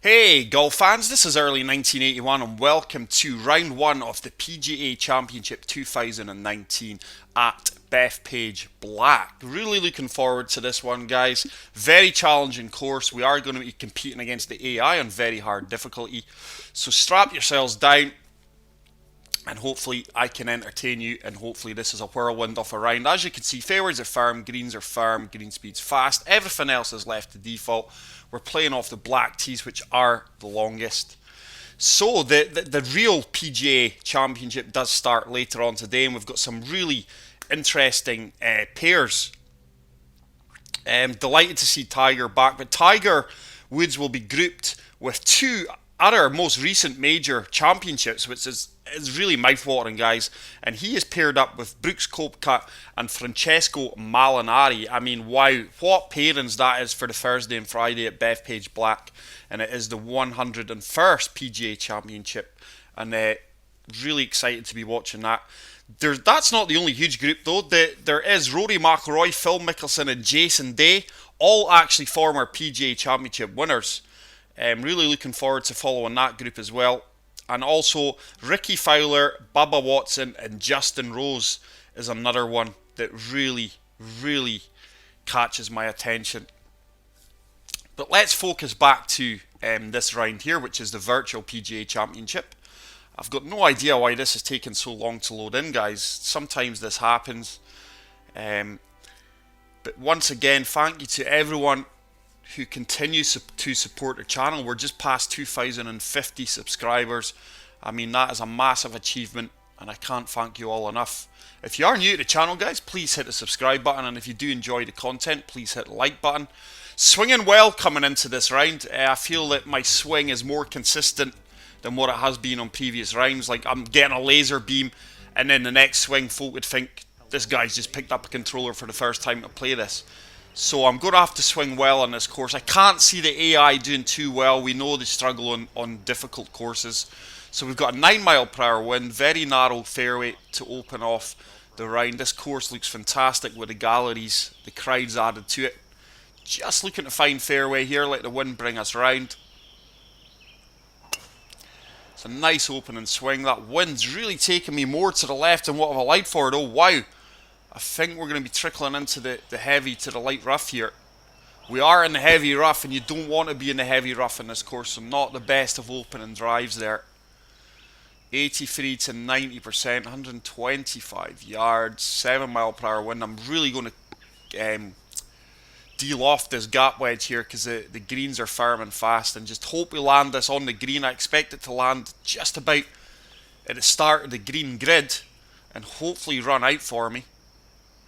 Hey golf fans, this is early 1981 and welcome to round one of the PGA Championship 2019 at Bethpage Black. Really looking forward to this one, guys. Very challenging course. We are going to be competing against the AI on very hard difficulty. So strap yourselves down and hopefully I can entertain you, and hopefully this is a whirlwind of a round. As you can see, fairways are firm, green speed's fast, everything else is left to default. We're playing off the black tees, which are the longest. So the real PGA Championship does start later on today, and we've got some really interesting pairs. Delighted to see Tiger back, but Tiger Woods will be grouped with two other most recent major championships, which is really mouthwatering, guys. And he is paired up with Brooks Koepka and Francesco Molinari. I mean, wow, what pairings that is for the Thursday and Friday at Bethpage Black. And it is the 101st PGA Championship. And really excited to be watching that. That's not the only huge group, though. There is Rory McIlroy, Phil Mickelson, and Jason Day, all actually former PGA Championship winners. Really looking forward to following that group as well. And also Ricky Fowler, Bubba Watson, and Justin Rose is another one that really catches my attention. But let's focus back to this round here, which is the virtual PGA Championship. I've got no idea why this is taking so long to load in, guys. Sometimes this happens. But once again, thank you to everyone who continues to support the channel. We're just past 2,050 subscribers. I mean, that is a massive achievement, and I can't thank you all enough. If you are new to the channel, guys, please hit the subscribe button, and if you do enjoy the content, please hit the like button. Swinging well coming into this round. I feel that my swing is more consistent than what it has been on previous rounds. Like, I'm getting a laser beam, and then the next swing, folk would think this guy's just picked up a controller for the first time to play this. So I'm going to have to swing well on this course. I can't see the AI doing too well. We know they struggle on difficult courses. So we've got a 9 mile per hour wind, very narrow fairway to open off the round. This course looks fantastic with the galleries, the crowds added to it. Just looking to find fairway here, let the wind bring us round. It's a nice opening swing. That wind's really taking me more to the left than what I've allowed for it. Oh wow. I think we're going to be trickling into the heavy to the light rough here. We are in the heavy rough, and you don't want to be in the heavy rough in this course, so not the best of opening drives there. 83 to 90%, 125 yards, 7 mile per hour wind. I'm really going to deal off this gap wedge here because the greens are firm and fast, and just hope we land this on the green. I expect it to land just about at the start of the green grid and hopefully run out for me.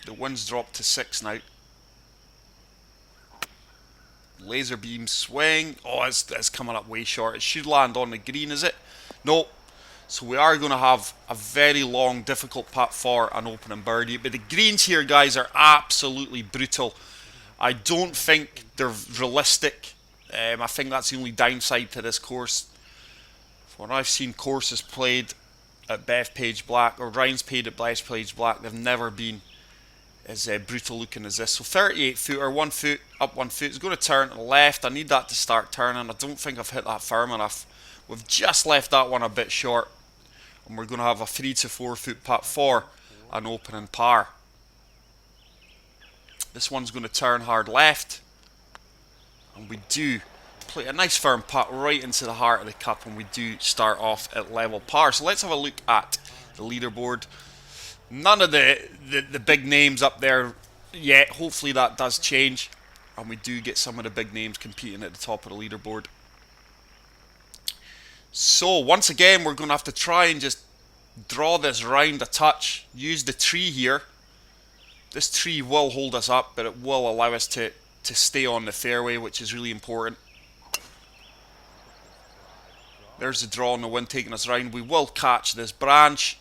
The wind's dropped to 6 now. Laser beam swing. Oh, it's coming up way short. It should land on the green, is it? No. So we are going to have a very long, difficult putt for an opening birdie. But the greens here, guys, are absolutely brutal. I don't think they're realistic. I think that's the only downside to this course. When I've seen courses played at Bethpage Black, or rounds played at Bethpage Black, they've never been as brutal looking as this. So 38 footer, 1 foot, up 1 foot. It's going to turn to the left. I need that to start turning. I don't think I've hit that firm enough. We've just left that one a bit short. And we're going to have a 3 to 4 foot putt for an opening par. This one's going to turn hard left. And we do play a nice firm putt right into the heart of the cup. And we do start off at level par. So let's have a look at the leaderboard. None of the big names up there yet. Hopefully that does change, and we do get some of the big names competing at the top of the leaderboard. So once again, we're going to have to try and just draw this round a touch. Use the tree here. This tree will hold us up, but it will allow us to stay on the fairway, which is really important. There's the draw on the wind taking us round. We will catch this branch.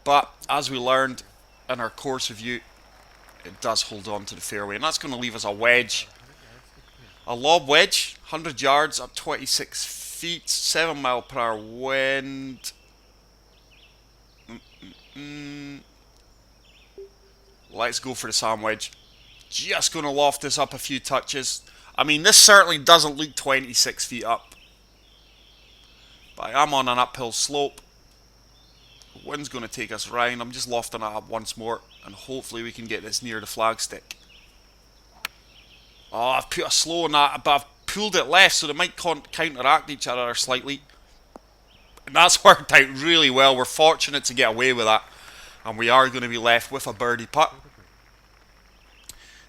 But as we learned in our course review, it does hold on to the fairway. And that's going to leave us a wedge. A lob wedge, 100 yards, up 26 feet, 7 mile per hour wind. Let's go for the sand wedge. Just going to loft this up a few touches. I mean, this certainly doesn't look 26 feet up. But I am on an uphill slope. The wind's going to take us round. I'm just lofting it up once more, and hopefully we can get this near the flagstick. Oh, I've put a slow on that, but I've pulled it left, so they might counteract each other slightly. And that's worked out really well. We're fortunate to get away with that. And we are going to be left with a birdie putt.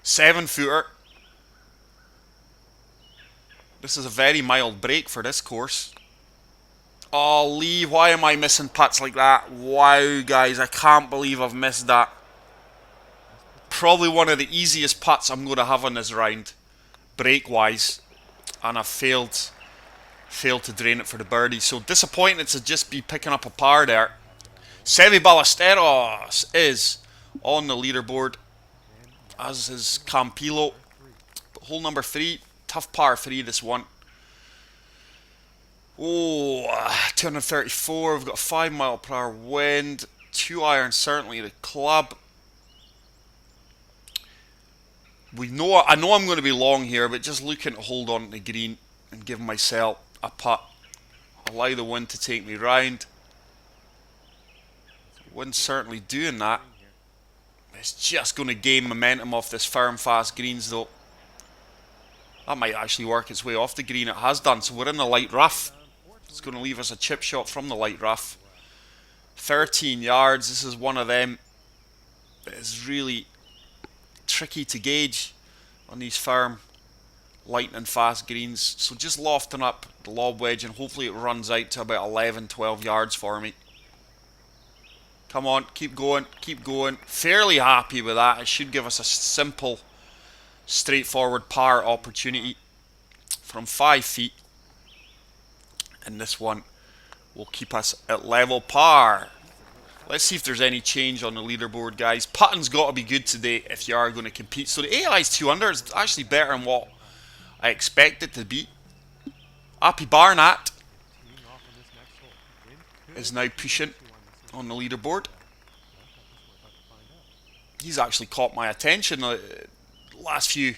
7-footer. This is a very mild break for this course. Oh, Lee, why am I missing putts like that? Wow, guys, I can't believe I've missed that. Probably one of the easiest putts I'm going to have on this round, break-wise. And I've failed to drain it for the birdie. So disappointed to just be picking up a par there. Seve Ballesteros is on the leaderboard, as is Campillo. But hole number 3, tough par 3 this one. Oh, 234, we've got a 5-mile-per-hour wind. 2-iron certainly the club. I know I'm going to be long here, but just looking to hold on to the green and give myself a putt. Allow the wind to take me round. The wind's certainly doing that. It's just going to gain momentum off this firm, fast greens though. That might actually work its way off the green. It has done, so we're in the light rough. It's going to leave us a chip shot from the light rough. 13 yards. This is one of them that is really tricky to gauge on these firm, light and fast greens. So just lofting up the lob wedge, and hopefully it runs out to about 11-12 yards for me. Come on, keep going, keep going. Fairly happy with that. It should give us a simple, straightforward par opportunity from 5 feet. And this one will keep us at level par. Let's see if there's any change on the leaderboard, guys. Putting's got to be good today if you are going to compete. So the AI's 2 under is actually better than what I expect it to be. Appy Barnett is now pushing on the leaderboard. He's actually caught my attention the last few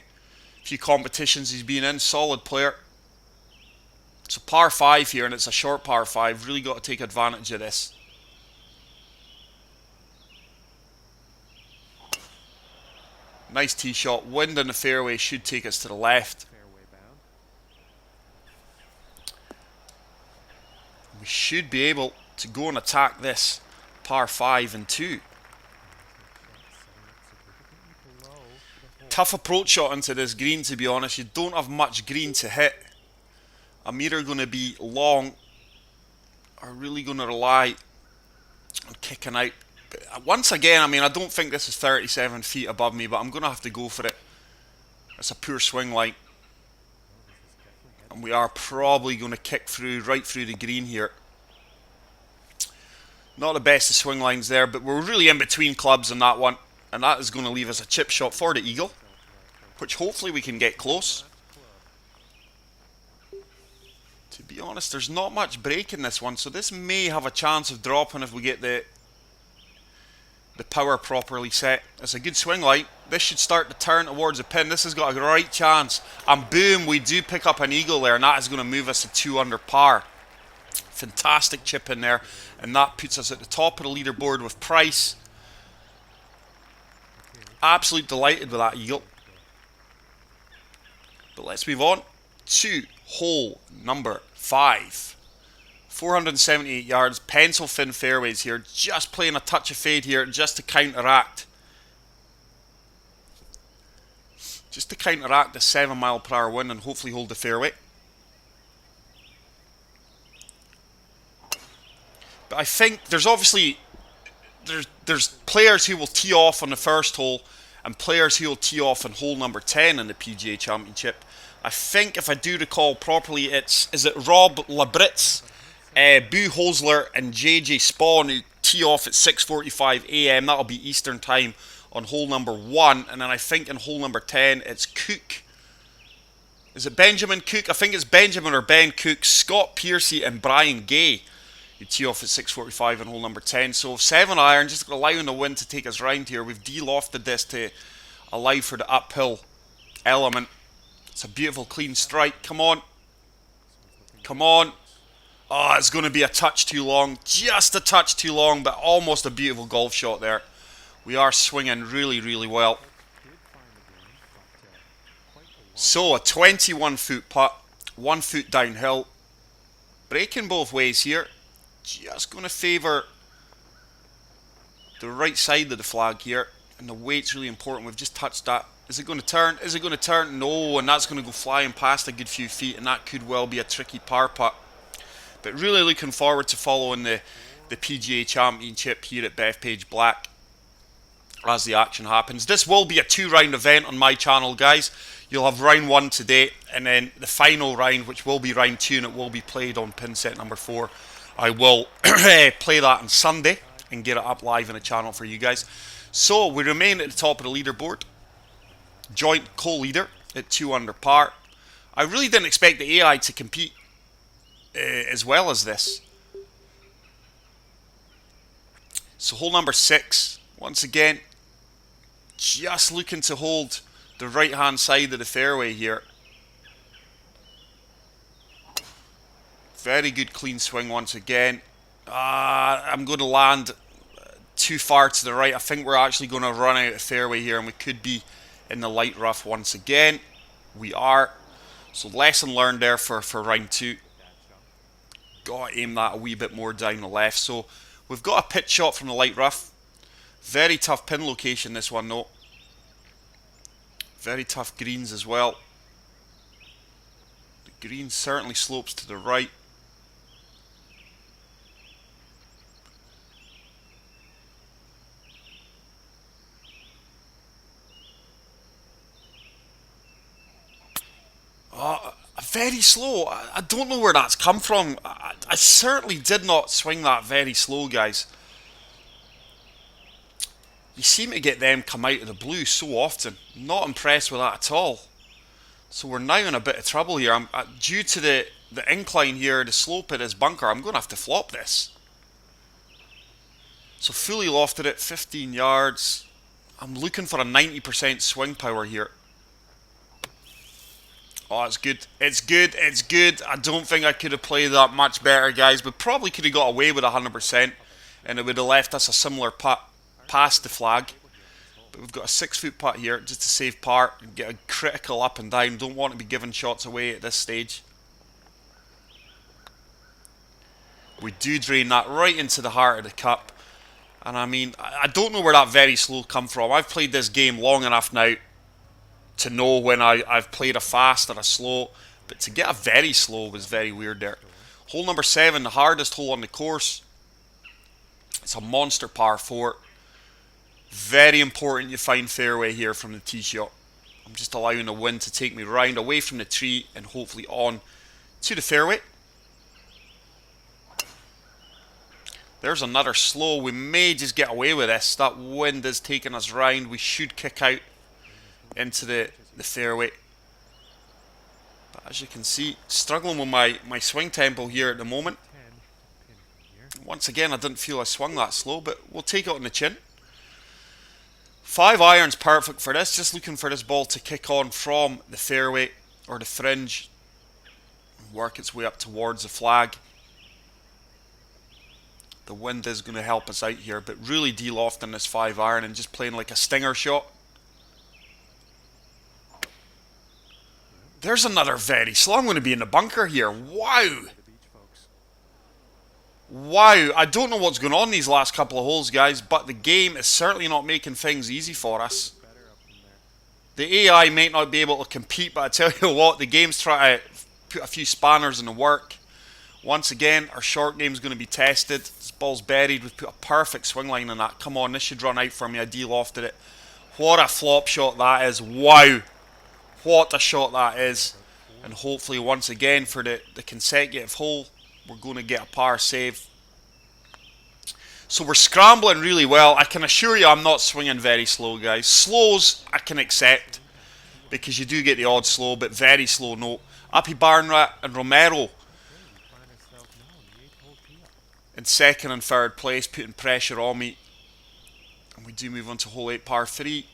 competitions he's been in. Solid player. It's a par 5 here, and it's a short par 5. Really got to take advantage of this. Nice tee shot. Wind in the fairway should take us to the left. We should be able to go and attack this par 5 and 2. Tough approach shot into this green, to be honest. You don't have much green to hit. I'm either going to be long or really going to rely on kicking out. But once again, I mean, I don't think this is 37 feet above me, but I'm going to have to go for it. It's a poor swing line. And we are probably going to kick through, right through the green here. Not the best of swing lines there, but we're really in between clubs on that one. And that is going to leave us a chip shot for the eagle, which hopefully we can get close. To be honest, there's not much break in this one, so this may have a chance of dropping if we get the power properly set. It's a good swing line. This should start to turn towards the pin. This has got a right chance. And boom, we do pick up an eagle there, and that is going to move us to 2 under par. Fantastic chip in there, and that puts us at the top of the leaderboard with Price. Absolutely delighted with that eagle. But let's move on to hole number 5. 478 yards, pencil thin fairways here. Just playing a touch of fade here just to counteract. Just to counteract the 7-mile-per-hour wind and hopefully hold the fairway. But I think there's obviously there's players who will tee off on the first hole and players who will tee off on hole number 10 in the PGA Championship. I think if I do recall properly, is it Rob Labritz, Boo Hosler and JJ Spawn who tee off at 6:45 AM. That'll be Eastern time on hole number 1, and then I think in hole number 10 it's Cook. Is it Benjamin Cook? I think it's Benjamin or Ben Cook, Scott Piercy and Brian Gay. You tee off at 6:45 on hole number 10. So 7-iron, just allowing the wind to take us round here. We've de-lofted this to allow for the uphill element. It's a beautiful clean strike. Come on. Come on. Oh, it's going to be a touch too long. Just a touch too long, but almost a beautiful golf shot there. We are swinging really, really well. So, a 21-foot putt. 1 foot downhill. Breaking both ways here. Just going to favour the right side of the flag here. And the weight's really important. We've just touched that. Is it going to turn? Is it going to turn? No, and that's going to go flying past a good few feet, and that could well be a tricky par putt. But really looking forward to following the PGA Championship here at Bethpage Black as the action happens. This will be a 2-round event on my channel, guys. You'll have round 1 today, and then the final round, which will be round 2, and it will be played on pin set number 4. I will play that on Sunday and get it up live on the channel for you guys. So we remain at the top of the leaderboard. Joint co-leader at 2 under par. I really didn't expect the AI to compete as well as this. So hole number 6, once again, just looking to hold the right hand side of the fairway here. Very good clean swing once again. I'm going to land too far to the right. I think we're actually going to run out of fairway here, and we could be in the light rough once again. We are. So lesson learned there for round 2. Got to aim that a wee bit more down the left. So we've got a pitch shot from the light rough. Very tough pin location this one though. Very tough greens as well. The green certainly slopes to the right. Very slow. I don't know where that's come from. I certainly did not swing that very slow, guys. You seem to get them come out of the blue so often. Not impressed with that at all. So we're now in a bit of trouble here. Due to the incline here, the slope of this bunker, I'm going to have to flop this. So fully lofted it, 15 yards. I'm looking for a 90% swing power here. Oh, it's good. It's good. It's good. I don't think I could have played that much better, guys. But probably could have got away with 100%. And it would have left us a similar putt past the flag. But we've got a 6-foot putt here just to save par and get a critical up and down. Don't want to be giving shots away at this stage. We do drain that right into the heart of the cup. And I mean, I don't know where that very slow come from. I've played this game long enough now to know when I've played a fast or a slow, but to get a very slow was very weird there. Hole number 7, the hardest hole on the course. It's a monster par 4. Very important you find fairway here from the tee shot. I'm just allowing the wind to take me round away from the tree and hopefully on to the fairway. There's another slow. We may just get away with this. That wind is taking us round. We should kick out into the fairway. But as you can see, struggling with my swing tempo here at the moment. Once again, I didn't feel I swung that slow, but we'll take it on the chin. 5 irons perfect for this. Just looking for this ball to kick on from the fairway or the fringe and work its way up towards the flag. The wind is going to help us out here, but really de-lofting this 5 iron and just playing like a stinger shot. There's another very slow. I'm going to be in the bunker here. Wow. Wow. I don't know what's going on these last couple of holes, guys, but the game is certainly not making things easy for us. The AI may not be able to compete, but I tell you what, the game's trying to put a few spanners in the work. Once again, our short game is going to be tested. This ball's buried. We've put a perfect swing line on that. Come on, this should run out for me. I de-lofted it. What a flop shot that is. Wow. What a shot that is. And hopefully once again for the consecutive hole, we're going to get a par save. So we're scrambling really well. I can assure you I'm not swinging very slow, guys. Slows I can accept because you do get the odd slow, but very slow no. Appy Barnrat and Romero in second and third place, putting pressure on me. And we do move on to hole 8 par 3.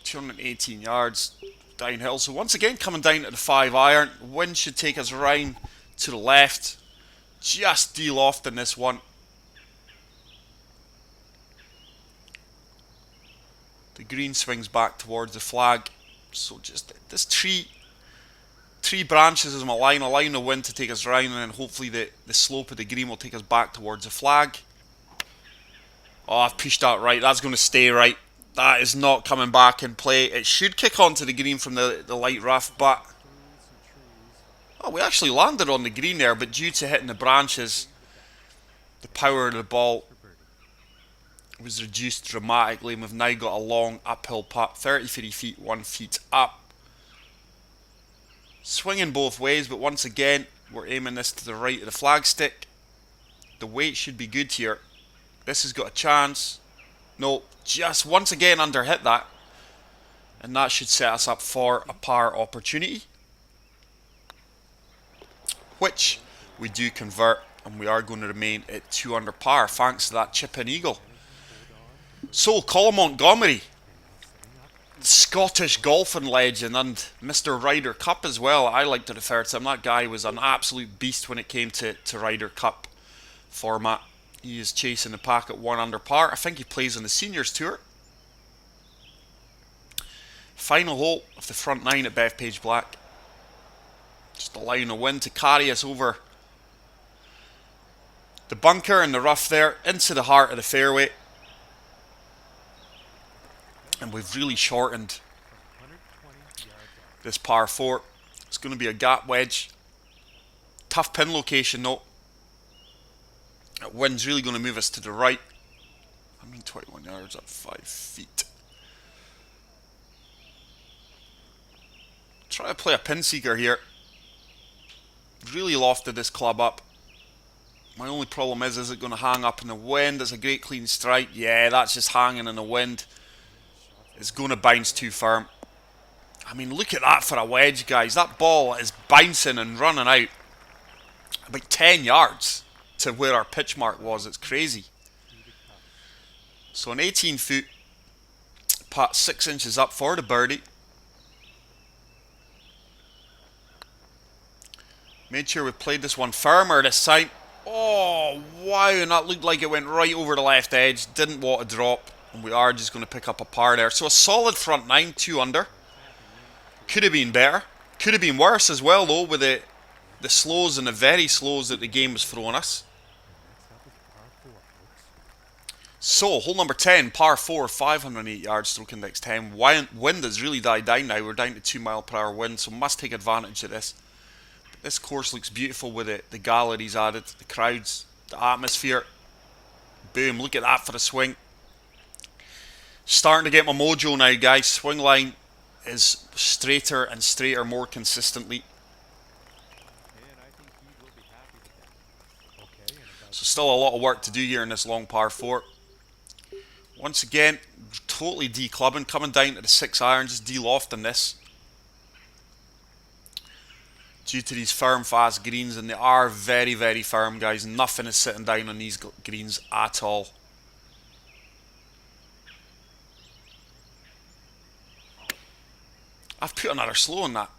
218 yards. downhill. So once again, coming down to the 5-iron. Wind should take us round to the left. Just de-lofting this one. The green swings back towards the flag. So just this three branches is my line, allowing the wind to take us round, and then hopefully the slope of the green will take us back towards the flag. Oh, I've pushed that right. That's going to stay right. That is not coming back in play. It should kick onto the green from the light rough, but... Oh, we actually landed on the green there, but due to hitting the branches, the power of the ball was reduced dramatically, and we've now got a long uphill putt, 33 feet, 1 foot up. Swinging both ways, but once again, we're aiming this to the right of the flagstick. The weight should be good here. This has got a chance. No, just once again under hit that. And that should set us up for a par opportunity, which we do convert, and we are going to remain at 2 under par thanks to that chip-in eagle. So, Colin Montgomerie, Scottish golfing legend and Mr. Ryder Cup as well, I like to refer to him. That guy was an absolute beast when it came to Ryder Cup format. He is chasing the pack at 1 under par. I think he plays on the Seniors Tour. Final hole of the front 9 at Bethpage Black. Just allowing the wind to carry us over the bunker and the rough there into the heart of the fairway. And we've really shortened this par 4. It's going to be a gap wedge. Tough pin location though. That wind's really going to move us to the right. 121 yards at 5 feet. Try to play a pin seeker here. Really lofted this club up. My only problem is it going to hang up in the wind? It's a great clean strike. Yeah, that's just hanging in the wind. It's going to bounce too firm. I mean, look at that for a wedge, guys. That ball is bouncing and running out about 10 yards to where our pitch mark was. It's crazy. So an 18-foot putt, 6 inches up for the birdie. Made sure we played this one firmer this time. Oh, wow, and that looked like it went right over the left edge. Didn't want to drop, and we are just going to pick up a par there. So a solid front 9, 2 under. Could have been better. Could have been worse as well, though, with the slows and the very slows that the game was throwing us. So, hole number 10, par 4, 508 yards, stroke index 10. Wind has really died down now. We're down to 2 mile per hour wind, so must take advantage of this. This course looks beautiful with the galleries added, the crowds, the atmosphere. Boom, look at that for a swing. Starting to get my mojo now, guys. Swing line is straighter and straighter more consistently. So still a lot of work to do here in this long par 4. Once again, totally declubbing, coming down to the 6 iron, just de-lofting this. Due to these firm, fast greens, and they are very, very firm, guys. Nothing is sitting down on these greens at all. I've put another slow on that.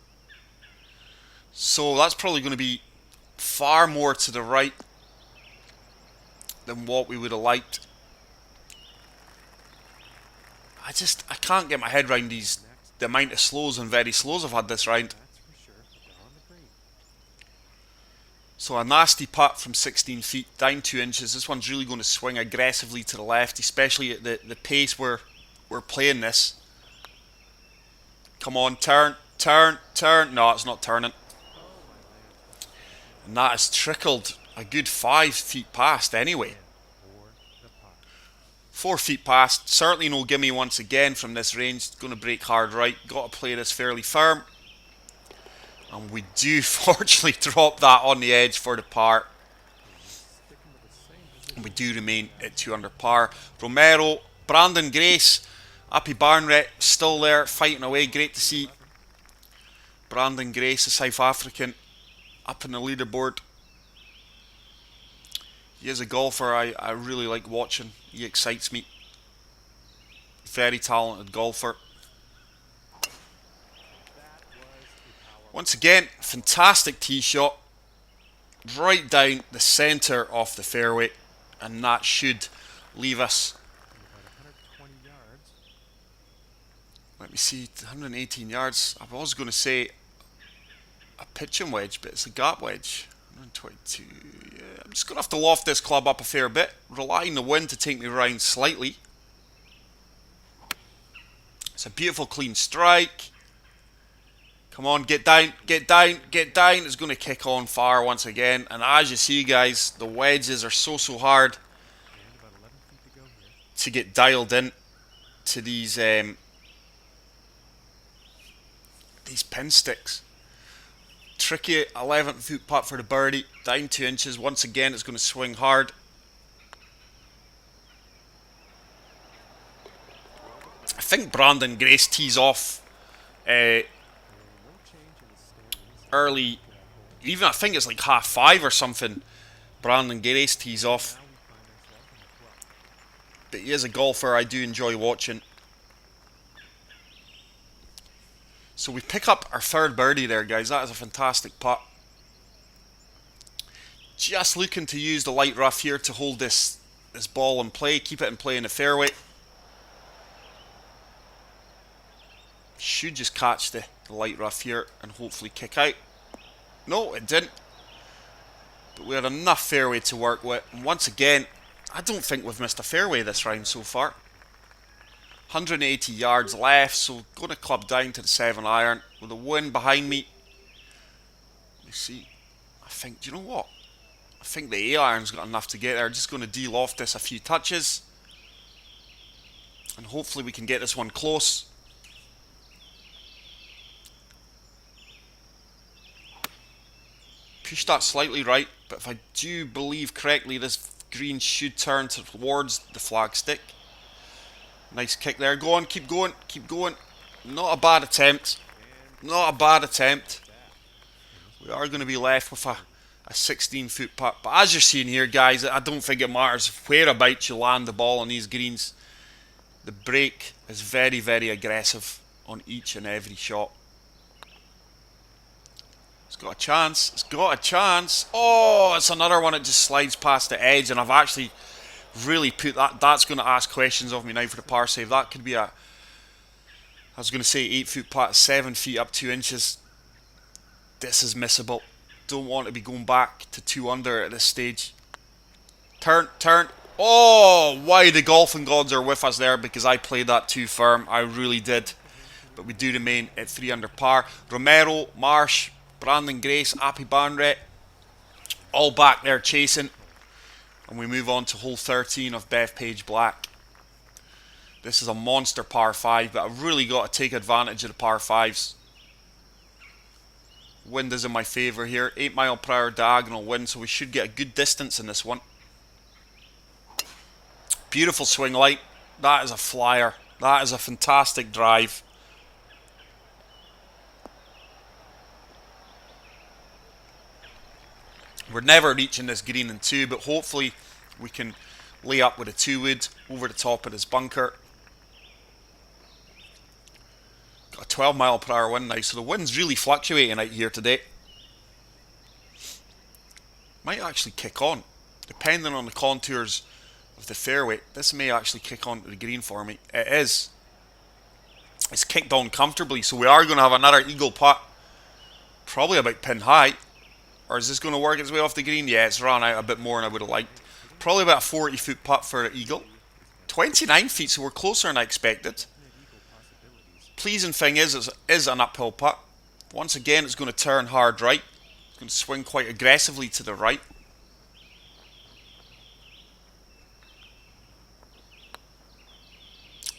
So that's probably going to be far more to the right than what we would have liked. I can't get my head around the amount of slows and very slows I've had this round. So a nasty putt from 16 feet, down 2 inches. This one's really going to swing aggressively to the left, especially at the pace we're playing this. Come on, turn, turn, turn. No, it's not turning. And that has trickled a good 5 feet past anyway. 4 feet past. Certainly no gimme once again from this range. Going to break hard right. Got to play this fairly firm. And we do fortunately drop that on the edge for the par. And we do remain at 2 under par. Romero, Brandon Grace, Appy Barnrett still there fighting away. Great to see Brandon Grace, the South African, up in the leaderboard. He is a golfer I really like watching. He excites me. Very talented golfer. Once again, fantastic tee shot. Right down the centre of the fairway. And that should leave us. Let me see, 118 yards. I was going to say a pitching wedge, but it's a gap wedge. 122. Yeah, I'm just going to have to loft this club up a fair bit, rely on the wind to take me around slightly. It's a beautiful clean strike. Come on, get down, get down, get down. It's going to kick on far once again. And as you see, guys, the wedges are so hard to get dialed in to these pin sticks. Tricky 11-foot putt for the birdie. Down 2 inches. Once again, it's going to swing hard. I think Brandon Grace tees off early. Even I think it's like 5:30 or something. Brandon Grace tees off. But he is a golfer I do enjoy watching. So we pick up our third birdie there, guys. That is a fantastic putt. Just looking to use the light rough here to hold this ball in play. Keep it in play in the fairway. Should just catch the light rough here and hopefully kick out. No, it didn't. But we had enough fairway to work with. And once again, I don't think we've missed a fairway this round so far. 180 yards left, so going to club down to the 7-iron with the wind behind me. Let me see. I think, do you know what? I think the 8-iron's got enough to get there. Just going to de-loft this a few touches. And hopefully we can get this one close. Push that slightly right, but if I do believe correctly, this green should turn towards the flag stick. Nice kick there. Go on, keep going, keep going. Not a bad attempt. Not a bad attempt. We are going to be left with a 16-foot putt. But as you're seeing here, guys, I don't think it matters whereabouts you land the ball on these greens. The break is very aggressive on each and every shot. It's got a chance. It's got a chance. Oh, it's another one that just slides past the edge. And I've actually really put that. That's going to ask questions of me now for the par save. That could be a, I was going to say 8-foot putt, 7 feet up 2 inches. This is missable. Don't want to be going back to 2 under at this stage. Turn. Oh, why the golfing gods are with us there, because I played that too firm. I really did. But we do remain at 3 under par. Romero, Marsh, Brandon Grace, Appy Barnrett, all back there chasing. And we move on to hole 13 of Bethpage Black. This is a monster par 5, but I've really got to take advantage of the par 5s. Wind is in my favour here. 8 mile per hour diagonal wind, so we should get a good distance in this one. Beautiful swing light. That is a flyer. That is a fantastic drive. We're never reaching this green in 2, but hopefully we can lay up with a 2-wood over the top of this bunker. Got a 12 mile per hour wind now, so the wind's really fluctuating out here today. Might actually kick on, depending on the contours of the fairway. This may actually kick onto the green for me. It is. It's kicked on comfortably, so we are going to have another eagle putt. Probably about pin high. Or is this going to work its way off the green? Yeah, it's run out a bit more than I would have liked. Probably about a 40-foot putt for an eagle. 29 feet, so we're closer than I expected. Pleasing thing is an uphill putt. Once again, it's going to turn hard right. It's going to swing quite aggressively to the right.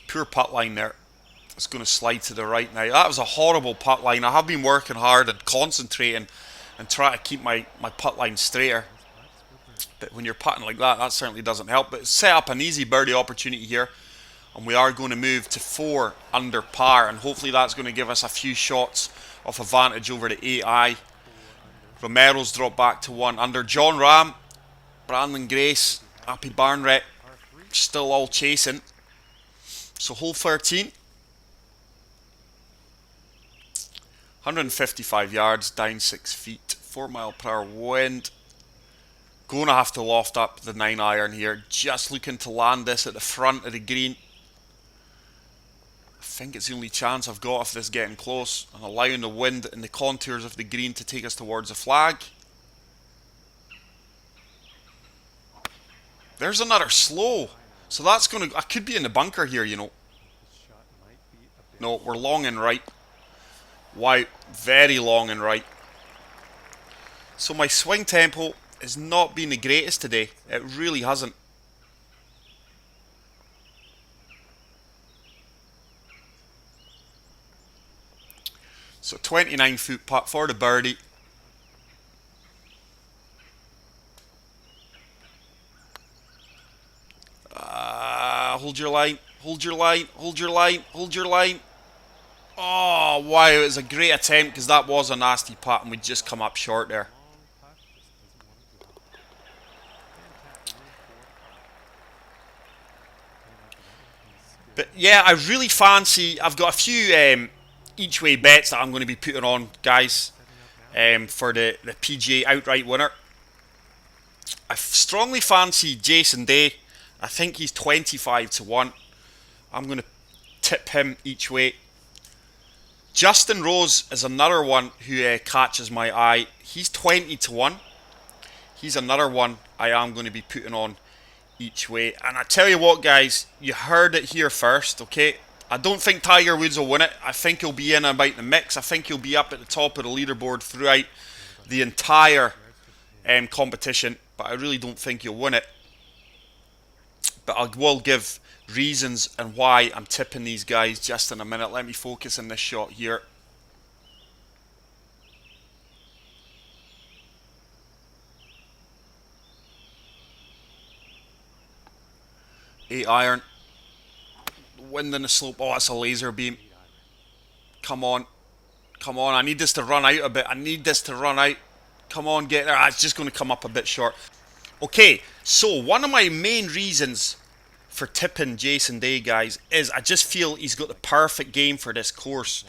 Poor putt line there. It's going to slide to the right now. That was a horrible putt line. I have been working hard and concentrating and try to keep my putt line straighter. But when you're putting like that, that certainly doesn't help. But set up an easy birdie opportunity here. And we are going to move to 4 under par. And hopefully that's going to give us a few shots of advantage over the 8i. Romero's dropped back to 1 under. John Ram, Brandon Grace, Appy Barnrett, still all chasing. So hole 13. 155 yards, down 6 feet, 4 mile per hour wind. Gonna have to loft up the 9-iron here. Just looking to land this at the front of the green. I think it's the only chance I've got of this getting close and allowing the wind and the contours of the green to take us towards the flag. There's another slow. So that's going to... I could be in the bunker here, you know. No, we're long and right. Wow, very long and right. So my swing tempo has not been the greatest today. It really hasn't. So 29-foot putt for the birdie. Hold your line, hold your line, hold your line, hold your line. Oh, wow, it was a great attempt because that was a nasty putt and we'd just come up short there. But yeah, I really fancy... I've got a few each way bets that I'm going to be putting on, guys, for the PGA outright winner. I strongly fancy Jason Day. I think he's 25 to 1. I'm going to tip him each way. Justin Rose is another one who catches my eye. He's 20 to 1. He's another one I am going to be putting on each way. And I tell you what, guys, you heard it here first, okay? I don't think Tiger Woods will win it. I think he'll be in and about the mix. I think he'll be up at the top of the leaderboard throughout the entire competition. But I really don't think he'll win it. But I will give reasons and why I'm tipping these guys just in a minute. Let me focus on this shot here. Eight iron. Wind in the slope. Oh, that's a laser beam. Come on. Come on. I need this to run out a bit. I need this to run out. Come on, get there. It's just going to come up a bit short. Okay, so one of my main reasons for tipping Jason Day, guys, is I just feel he's got the perfect game for this course.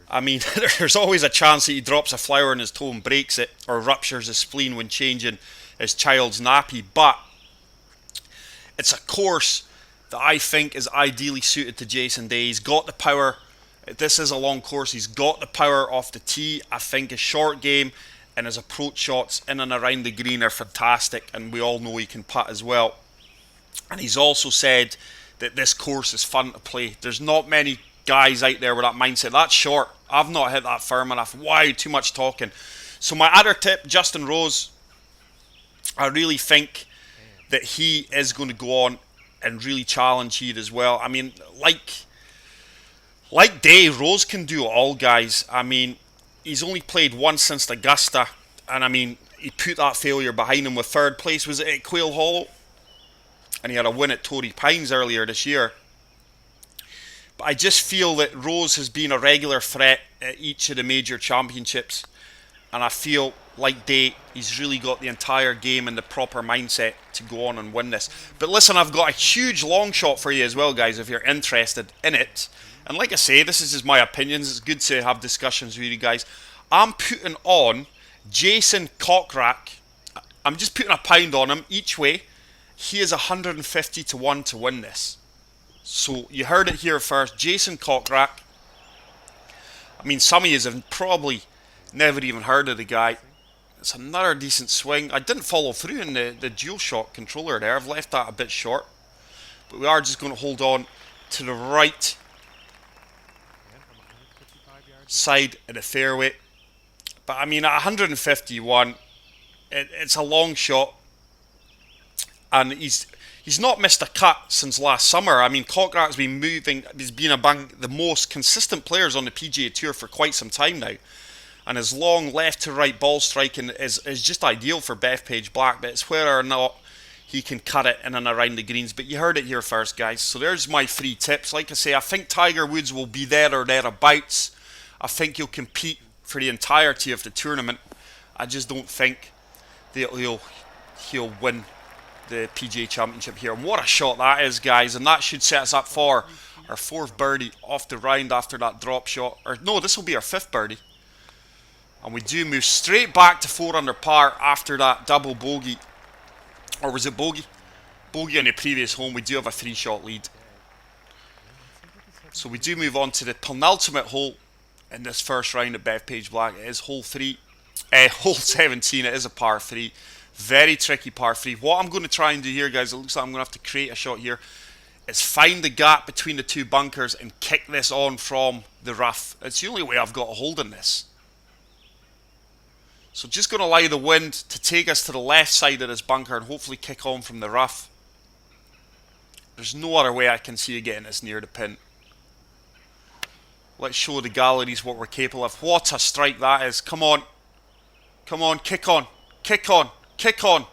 I mean, there's always a chance that he drops a flower in his toe and breaks it, or ruptures his spleen when changing his child's nappy, but it's a course that I think is ideally suited to Jason Day. He's got the power. This is a long course. He's got the power off the tee. I think his short game and his approach shots in and around the green are fantastic, and we all know he can putt as well. And he's also said that this course is fun to play. There's not many guys out there with that mindset. That's short. I've not hit that firm enough. Wow, too much talking. So my other tip, Justin Rose, I really think that he is going to go on and really challenge here as well. I mean, like Day, Rose can do it all, guys. I mean, he's only played once since Augusta, and I mean, he put that failure behind him with third place. Was it at Quail Hollow? And he had a win at Torrey Pines earlier this year. But I just feel that Rose has been a regular threat at each of the major championships, and I feel like Day, he's really got the entire game and the proper mindset to go on and win this. But listen, I've got a huge long shot for you as well, guys, if you're interested in it. And like I say, this is just my opinions. It's good to have discussions with you guys. I'm putting on Jason Kokrak. I'm just putting a pound on him each way. He is 150 to 1 to win this. So you heard it here first. Jason Kokrak. I mean, some of you have probably never even heard of the guy. It's another decent swing. I didn't follow through in the dual shot controller there. I've left that a bit short. But we are just going to hold on to the right side of the fairway. But I mean, at 151, it's a long shot. And he's not missed a cut since last summer. I mean, Kokrak's been moving. He's been among the most consistent players on the PGA Tour for quite some time now. And his long left to right ball striking is just ideal for Bethpage Black. But it's whether or not he can cut it in and around the greens. But you heard it here first, guys. So there's my 3 tips. Like I say, I think Tiger Woods will be there or thereabouts. I think he'll compete for the entirety of the tournament. I just don't think that he'll win the PGA Championship here. And what a shot that is, guys. And that should set us up for our 4th birdie off the round after that drop shot. Or no, this will be our 5th birdie. And we do move straight back to 4 under par after that double bogey. Or was it bogey? Bogey on the previous hole. We do have a 3-shot lead. So we do move on to the penultimate hole in this first round of Bethpage Black. It is hole 17. It is a par 3. Very tricky par 3. What I'm going to try and do here, guys, it looks like I'm going to have to create a shot here, is find the gap between the two bunkers and kick this on from the rough. It's the only way I've got a hold in this. So just going to allow the wind to take us to the left side of this bunker and hopefully kick on from the rough. There's no other way I can see of getting this near the pin. Let's show the galleries what we're capable of. What a strike that is. Come on. Come on, kick on. Kick on. Kick on.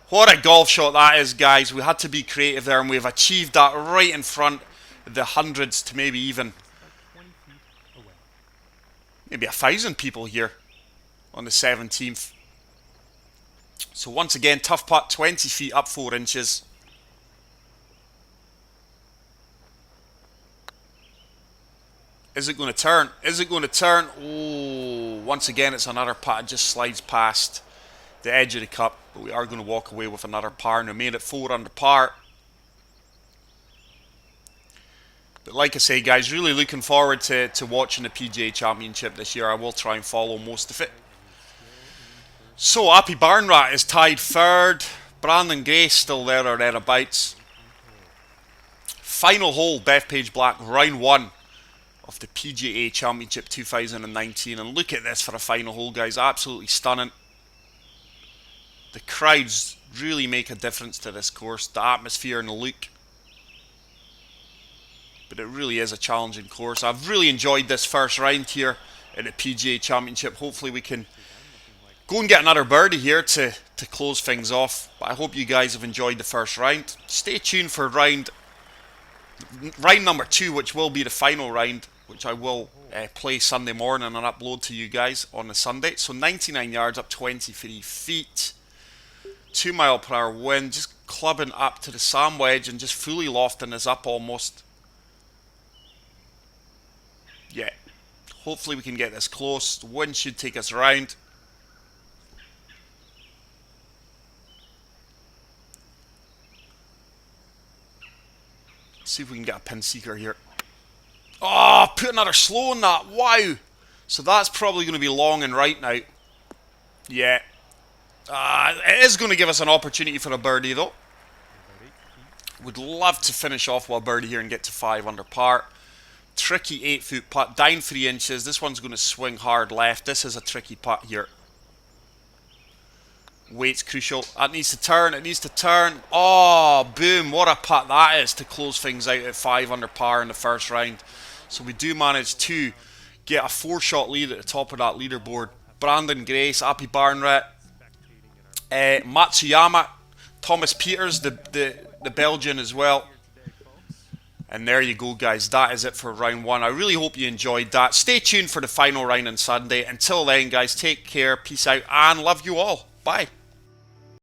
What a golf shot that is, guys. We had to be creative there, and we've achieved that right in front of the hundreds to maybe even maybe 1,000 people here on the 17th. So once again, tough putt, 20 feet up 4 inches. Is it going to turn? Is it going to turn? Oh, once again, it's another putt. It just slides past the edge of the cup. But we are going to walk away with another par and remain at 4 under par. But like I say, guys, really looking forward to watching the PGA Championship this year. I will try and follow most of it. So, Appy Barnrat is tied 3rd. Brandon Gray still there or thereabouts. Final hole, Bethpage Black, round 1 of the PGA Championship 2019. And look at this for a final hole, guys. Absolutely stunning. The crowds really make a difference to this course. The atmosphere and the look. But it really is a challenging course. I've really enjoyed this first round here at the PGA Championship. Hopefully we can go and get another birdie here to close things off. But I hope you guys have enjoyed the first round. Stay tuned for round number 2, which will be the final round, which I will play Sunday morning and upload to you guys on the Sunday. So 99 yards up 23 feet. 2 mile per hour wind. Just clubbing up to the sand wedge and just fully lofting this up almost. Yeah. Hopefully we can get this close. The wind should take us around. See if we can get a pin seeker here. Oh, put another slow on that. Wow. So that's probably going to be long and right now. Yeah. It is going to give us an opportunity for a birdie though. Would love to finish off while birdie here and get to 5 under par. Tricky 8-foot putt, down 3 inches. This one's going to swing hard left. This is a tricky putt here. Weight's crucial. That needs to turn. It needs to turn. Oh, boom. What a putt that is to close things out at 5 under par in the first round. So we do manage to get a 4-shot lead at the top of that leaderboard. Brandon Grace, Appy Barnrat, Matsuyama, Thomas Peters, the Belgian as well. And there you go, guys. That is it for round 1. I really hope you enjoyed that. Stay tuned for the final round on Sunday. Until then, guys, take care, peace out, and love you all. Bye.